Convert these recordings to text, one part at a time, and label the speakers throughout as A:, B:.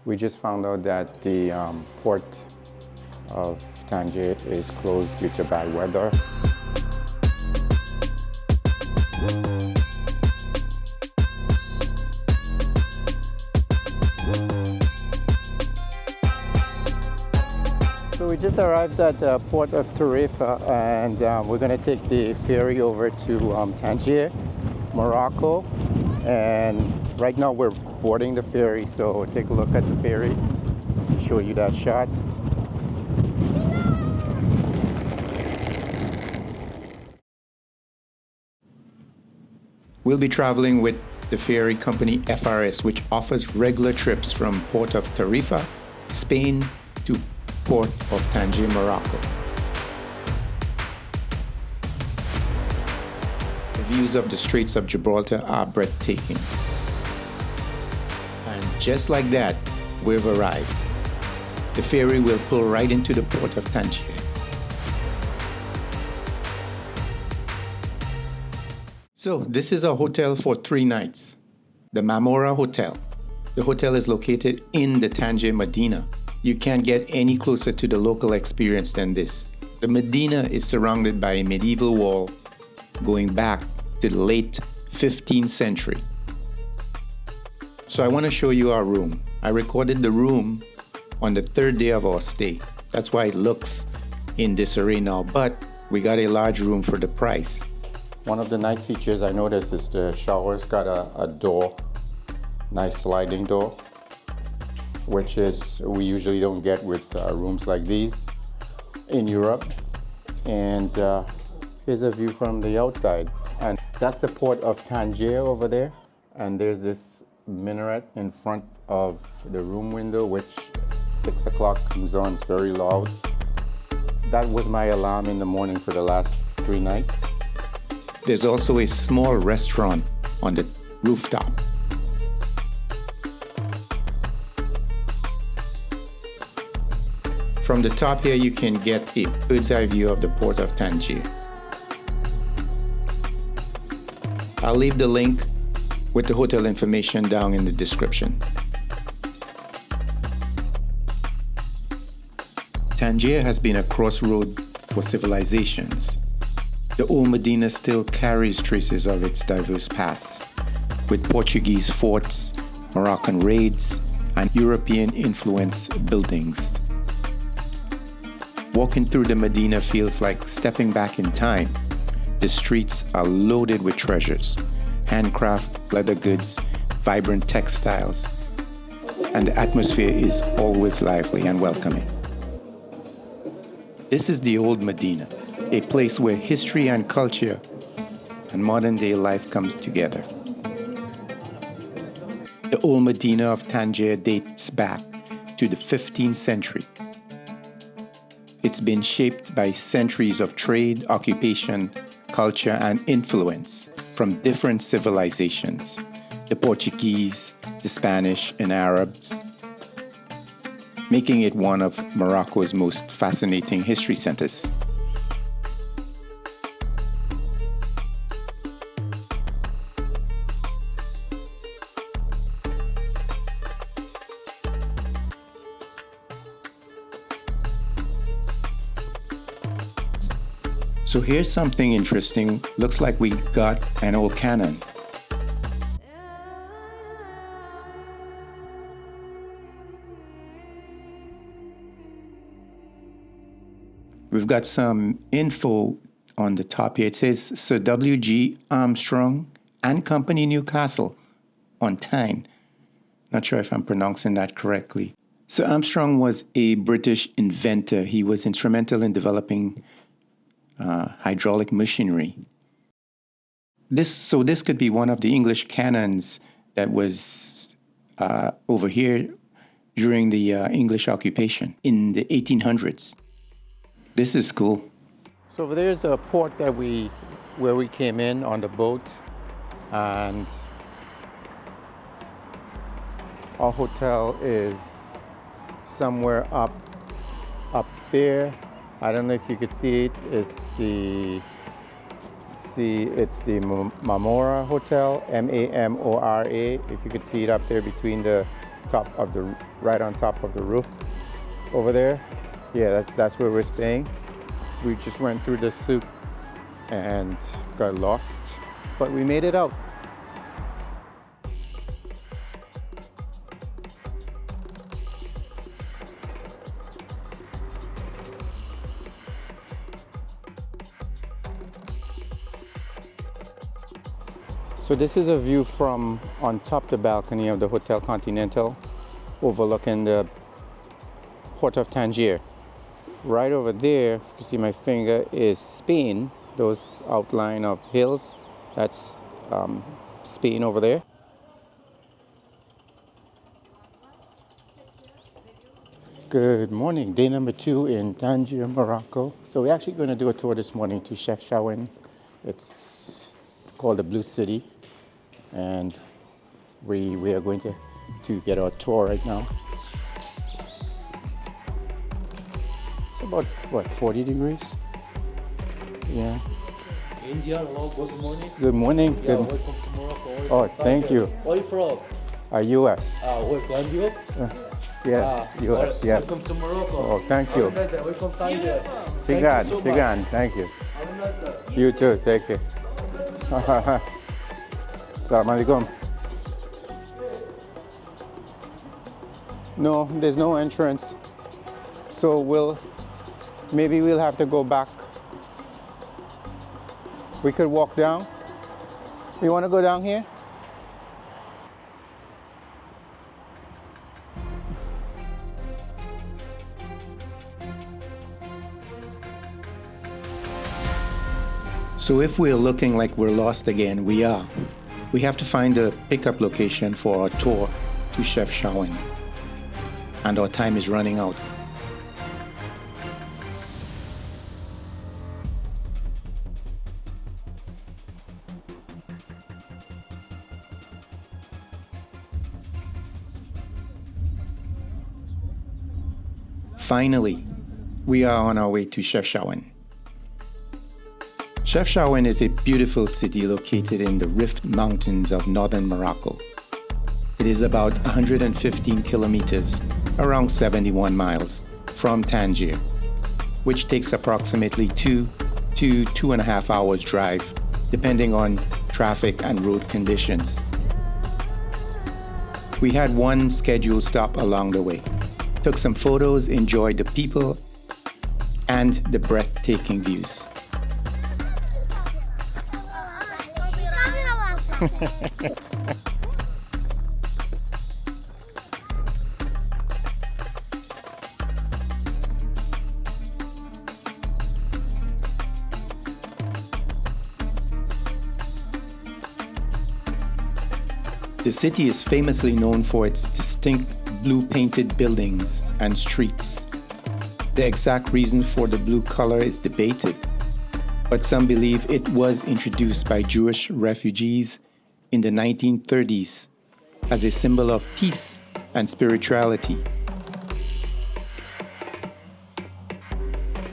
A: We just found out that the port of Tangier is closed due to bad weather. So we just arrived at the port of Tarifa, and we're going to take the ferry over to Tangier, Morocco. And right now we're boarding the ferry, so take a look at the ferry. Show you that shot.
B: We'll be traveling with the ferry company FRS, which offers regular trips from Port of Tarifa, Spain, to Port of Tangier, Morocco. The views of the Straits of Gibraltar are breathtaking. And just like that, we've arrived. The ferry will pull right into the Port of Tangier. So this is a hotel for 3 nights, the Mamora Hotel. The hotel is located in the Tangier Medina. You can't get any closer to the local experience than this. The Medina is surrounded by a medieval wall going back to the late 15th century. So I want to show you our room. I recorded the room on the 3rd day of our stay. That's why it looks in disarray now, but we got a large room for the price.
A: One of the nice features I noticed is the shower's got a door, nice sliding door, which is we usually don't get with rooms like these in Europe. And here's a view from the outside. And that's the port of Tangier over there. And there's this minaret in front of the room window, which 6 o'clock comes on, it's very loud. That was my alarm in the morning for the last 3 nights.
B: There's also a small restaurant on the rooftop. From the top here, you can get a bird's eye view of the port of Tangier. I'll leave the link with the hotel information down in the description. Tangier has been a crossroad for civilizations. The old Medina still carries traces of its diverse past, with Portuguese forts, Moroccan raids, and European-influenced buildings. Walking through the Medina feels like stepping back in time. The streets are loaded with treasures, handcraft, leather goods, vibrant textiles, and the atmosphere is always lively and welcoming. This is the old Medina, a place where history and culture and modern-day life comes together. The old Medina of Tangier dates back to the 15th century. It's been shaped by centuries of trade, occupation, culture, and influence from different civilizations, the Portuguese, the Spanish, and Arabs, making it one of Morocco's most fascinating history centers. So here's something interesting. Looks like we got an old cannon. We've got some info on the top here. It says Sir W.G. Armstrong and Company, Newcastle, on Tyne. Not sure if I'm pronouncing that correctly. Sir Armstrong was a British inventor. He was instrumental in developing hydraulic machinery. This could be one of the English cannons that was over here during the English occupation in the 1800s. This is cool.
A: So over there's the port that where we came in on the boat, and our hotel is somewhere up there. I don't know if you could see it. It's the Mamora Hotel, Mamora. If you could see it up there between the right on top of the roof over there. Yeah, that's where we're staying. We just went through the souk and got lost, but we made it out. So this is a view from on top the balcony of the Hotel Continental, overlooking the port of Tangier. Right over there, if you see my finger, is Spain. Those outline of hills, that's Spain over there. Good morning, day number 2 in Tangier, Morocco. So we're actually going to do a tour this morning to Chefchaouen. It's called the Blue City, and we are going to get our tour right now. It's about, what, 40 degrees? Yeah.
C: India, hello, good morning.
A: Good morning.
C: Yeah,
A: Good.
C: welcome to Morocco.
A: Oh, thank you.
C: Where are you from?
A: US.
C: Welcome you.
A: Yeah, US, yeah.
C: Welcome to Morocco.
A: Oh, thank you.
C: Welcome Tangier.
A: Sigan,
C: Thank you so
A: Sigan, thank you.
C: much.
A: You too, take it. Assalamu alaikum. No, there's no entrance. So maybe we'll have to go back. We could walk down. You want to go down here?
B: So if we're looking like we're lost again, we are. We have to find a pickup location for our tour to Chefchaouen. And our time is running out. Finally, we are on our way to Chefchaouen. Chefchaouen is a beautiful city located in the Rift Mountains of northern Morocco. It is about 115 kilometers, around 71 miles, from Tangier, which takes approximately 2 to 2.5 hours drive, depending on traffic and road conditions. We had one scheduled stop along the way, took some photos, enjoyed the people, and the breathtaking views. The city is famously known for its distinct blue painted buildings and streets. The exact reason for the blue color is debated, but some believe it was introduced by Jewish refugees in the 1930s as a symbol of peace and spirituality.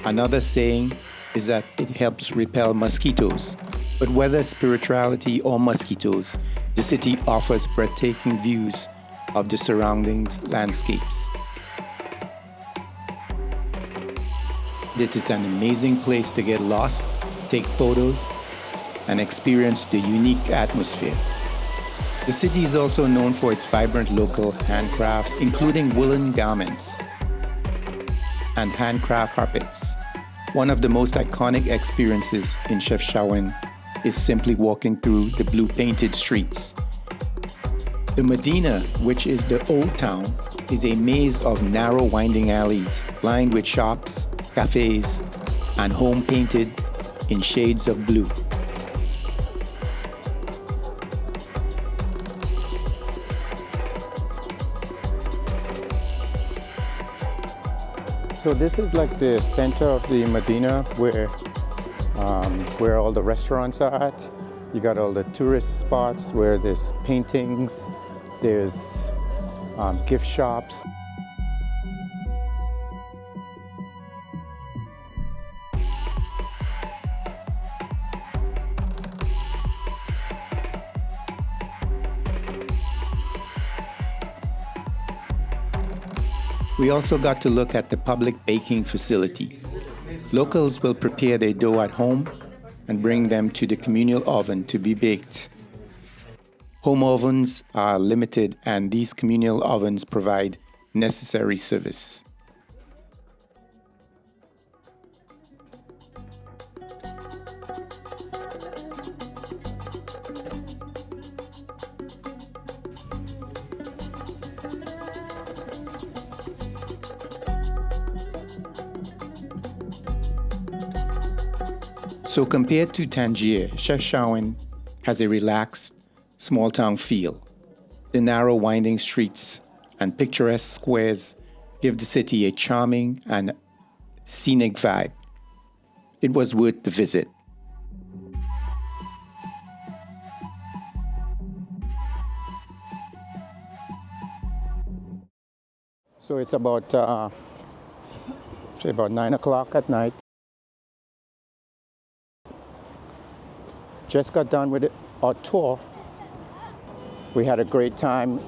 B: Another saying is that it helps repel mosquitoes, but whether spirituality or mosquitoes, the city offers breathtaking views of the surrounding landscapes. It is an amazing place to get lost, take photos, and experience the unique atmosphere. The city is also known for its vibrant local handcrafts, including woolen garments and handcraft carpets. One of the most iconic experiences in Chefchaouen is simply walking through the blue painted streets. The Medina, which is the old town, is a maze of narrow winding alleys lined with shops, cafes, and home painted in shades of blue.
A: So this is like the center of the Medina where all the restaurants are at. You got all the tourist spots where there's paintings, there's gift shops.
B: We also got to look at the public baking facility. Locals will prepare their dough at home and bring them to the communal oven to be baked. Home ovens are limited, and these communal ovens provide necessary service. So compared to Tangier, Chefchaouen has a relaxed, small-town feel. The narrow, winding streets and picturesque squares give the city a charming and scenic vibe. It was worth the visit.
A: So it's about, say about 9 o'clock at night. Just got done with our tour. We had a great time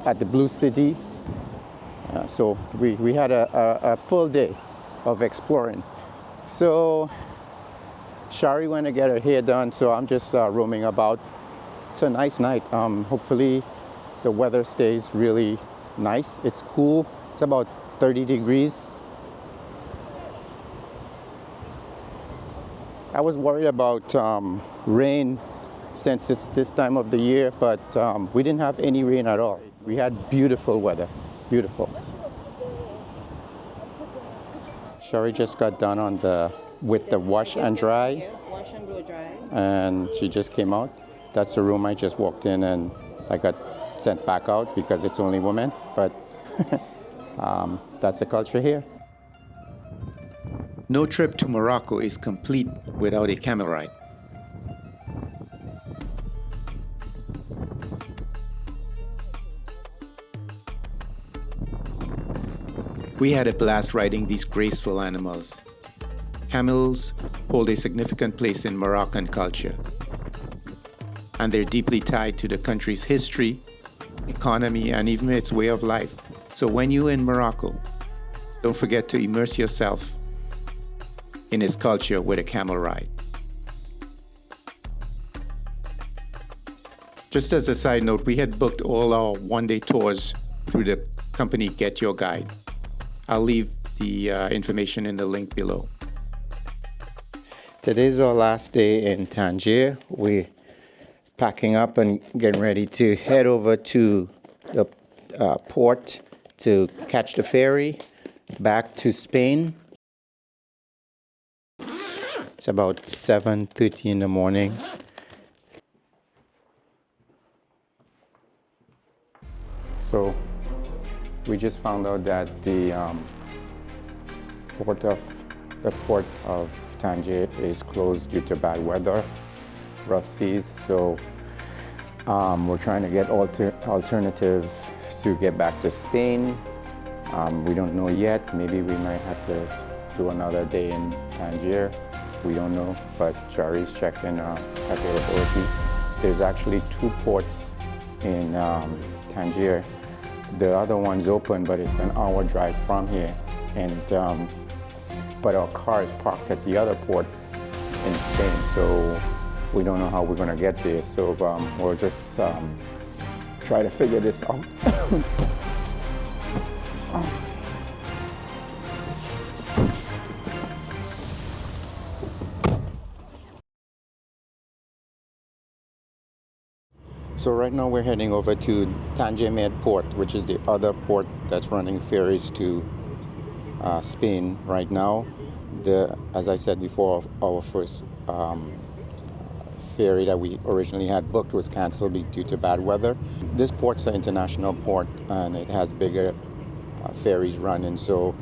A: at the Blue City. So we had a full day of exploring. So Shari went to get her hair done, so I'm just roaming about. It's a nice night. Hopefully the weather stays really nice. It's cool. It's about 30 degrees. I was worried about rain since it's this time of the year, but we didn't have any rain at all. We had beautiful weather, beautiful. Shari just got done with the wash and dry.
D: Wash and blow dry.
A: And she just came out. That's the room I just walked in, and I got sent back out because it's only women, but that's the culture here.
B: No trip to Morocco is complete without a camel ride. We had a blast riding these graceful animals. Camels hold a significant place in Moroccan culture, and they're deeply tied to the country's history, economy, and even its way of life. So when you're in Morocco, don't forget to immerse yourself in its culture with a camel ride. Just as a side note, we had booked all our one-day tours through the company Get Your Guide. I'll leave the information in the link below.
A: Today's our last day in Tangier. We're packing up and getting ready to head over to the port to catch the ferry back to Spain. It's about 7:30 in the morning. So we just found out that the port of Tangier is closed due to bad weather, rough seas. So we're trying to get alternative to get back to Spain. We don't know yet. Maybe we might have to do another day in Tangier. We don't know, but Shari's checking availability. There's actually 2 ports in Tangier. The other one's open, but it's an hour drive from here. And but our car is parked at the other port in Spain, so we don't know how we're gonna get there. So we'll just try to figure this out. So right now we're heading over to Tangier Med Port, which is the other port that's running ferries to Spain right now. As I said before, our first ferry that we originally had booked was canceled due to bad weather. This port's an international port, and it has bigger ferries running, so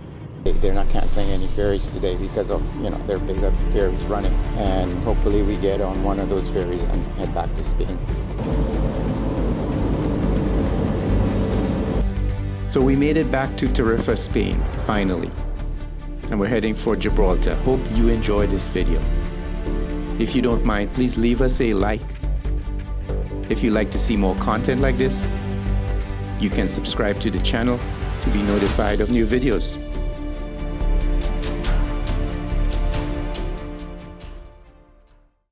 A: they're not canceling any ferries today because of, their bigger ferries running. And hopefully we get on one of those ferries and head back to Spain.
B: So we made it back to Tarifa, Spain, finally. And we're heading for Gibraltar. Hope you enjoyed this video. If you don't mind, please leave us a like. If you'd like to see more content like this, you can subscribe to the channel to be notified of new videos.